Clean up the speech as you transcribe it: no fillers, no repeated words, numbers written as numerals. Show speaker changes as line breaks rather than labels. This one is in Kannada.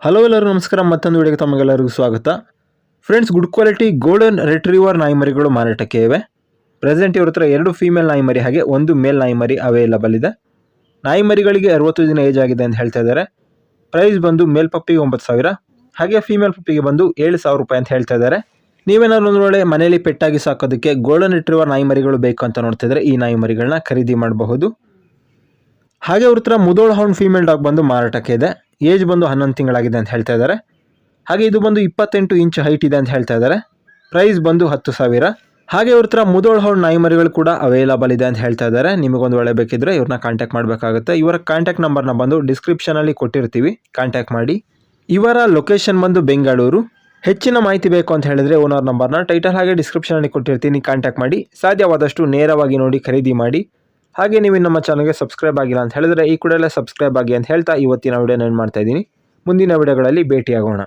ಹಲೋ ಎಲ್ಲರೂ ನಮಸ್ಕಾರ. ಮತ್ತೊಂದು ವಿಡಿಯೋಗೆ ತಮಗೆಲ್ಲರಿಗೂ ಸ್ವಾಗತ. Friends, good quality golden retriever ನಾಯಿಮರಿಗಳು ಮಾರಾಟಕ್ಕೆ ಇವೆ. ಪ್ರೆಸೆಂಟ್ ಇವ್ರ ಹತ್ರ 2 ಫೀಮೇಲ್ ನಾಯಿಮರಿ ಹಾಗೆ 1 ಮೇಲ್ ನಾಯಿಮರಿ ಅವೈಲಬಲ್ ಇದೆ. ನಾಯಿಮರಿಗಳಿಗೆ 60 ದಿನ ಏಜ್ ಆಗಿದೆ ಅಂತ ಹೇಳ್ತಾ ಇದ್ದಾರೆ. ಪ್ರೈಸ್ ಬಂದು ಮೇಲ್ ಪಪ್ಪಿಗೆ 9,000 ಹಾಗೆ ಫೀಮೇಲ್ ಪಪ್ಪಿಗೆ ಬಂದು 7,000 ರೂಪಾಯಿ ಅಂತ ಹೇಳ್ತಾ ಇದ್ದಾರೆ. ನೀವೇನಾದ್ರು ಒಂದು ವೇಳೆ ಮನೆಯಲ್ಲಿ ಪೆಟ್ಟಾಗಿ ಸಾಕೋದಕ್ಕೆ ಗೋಲ್ಡನ್ ರಿಟ್ರೀವರ್ ನಾಯಿಮರಿಗಳು ಬೇಕು ಅಂತ ನೋಡ್ತಿದ್ರೆ ಈ ನಾಯಿಮರಿಗಳನ್ನ ಖರೀದಿ ಮಾಡಬಹುದು. ಹಾಗೆ ಅವ್ರ ಹತ್ರ ಮುದೋಳ ಹೌಂಡ್ ಫೀಮೇಲ್ ಡಾಗ್ ಬಂದು ಮಾರಾಟಕ್ಕೆ ಇದೆ. ಏಜ್ ಬಂದು 11 ತಿಂಗಳಾಗಿದೆ ಅಂತ ಹೇಳ್ತಾ ಇದ್ದಾರೆ. ಹಾಗೆ ಇದು ಬಂದು 28 ಇಂಚ್ ಹೈಟ್ ಇದೆ ಅಂತ ಹೇಳ್ತಾ ಇದ್ದಾರೆ. ಪ್ರೈಸ್ ಬಂದು 10,000. ಹಾಗೆ ಇವ್ರ ಹತ್ರ ಮುದೋಳ ಹೌಂಡ್ ನಾಯಿಮರಿಗಳು ಕೂಡ ಅವೈಲಬಲ್ ಇದೆ ಅಂತ ಹೇಳ್ತಾ ಇದ್ದಾರೆ. ನಿಮಗೊಂದು ಒಳ್ಳೆ ಬೇಕಿದ್ರೆ ಇವ್ರನ್ನ ಕಾಂಟ್ಯಾಕ್ಟ್ ಮಾಡಬೇಕಾಗುತ್ತೆ. ಇವರ ಕಾಂಟ್ಯಾಕ್ಟ್ ನಂಬರ್ನ ಬಂದು ಡಿಸ್ಕ್ರಿಪ್ಷನಲ್ಲಿ ಕೊಟ್ಟಿರ್ತೀವಿ, ಕಾಂಟ್ಯಾಕ್ಟ್ ಮಾಡಿ. ಇವರ ಲೊಕೇಶನ್ ಬಂದು ಬೆಂಗಳೂರು. ಹೆಚ್ಚಿನ ಮಾಹಿತಿ ಬೇಕು ಅಂತ ಹೇಳಿದ್ರೆ ಓನರ್ ನಂಬರ್ನ ಟೈಟಲ್ ಹಾಗೆ ಡಿಸ್ಕ್ರಿಪ್ಷನಲ್ಲಿ ಕೊಟ್ಟಿರ್ತೀನಿ, ಕಾಂಟ್ಯಾಕ್ಟ್ ಮಾಡಿ. ಸಾಧ್ಯವಾದಷ್ಟು ನೇರವಾಗಿ ನೋಡಿ ಖರೀದಿ ಮಾಡಿ. ಹಾಗೆ ನೀವು ನಮ್ಮ ಚಾನಲ್ಗೆ ಸಬ್ಸ್ಕ್ರೈಬ್ ಆಗಿಲ್ಲ ಅಂತ ಹೇಳಿದ್ರೆ ಈ ಕೂಡಲೇ ಸಬ್ಸ್ಕ್ರೈಬ್ ಆಗಿ ಅಂತ ಹೇಳ್ತಾ ಇವತ್ತಿನ ವಿಡಿಯೋನ ಏನು ಮಾಡ್ತಾ ಇದ್ದೀನಿ. ಮುಂದಿನ ವಿಡಿಯೋಗಳಲ್ಲಿ ಭೇಟಿಯಾಗೋಣ.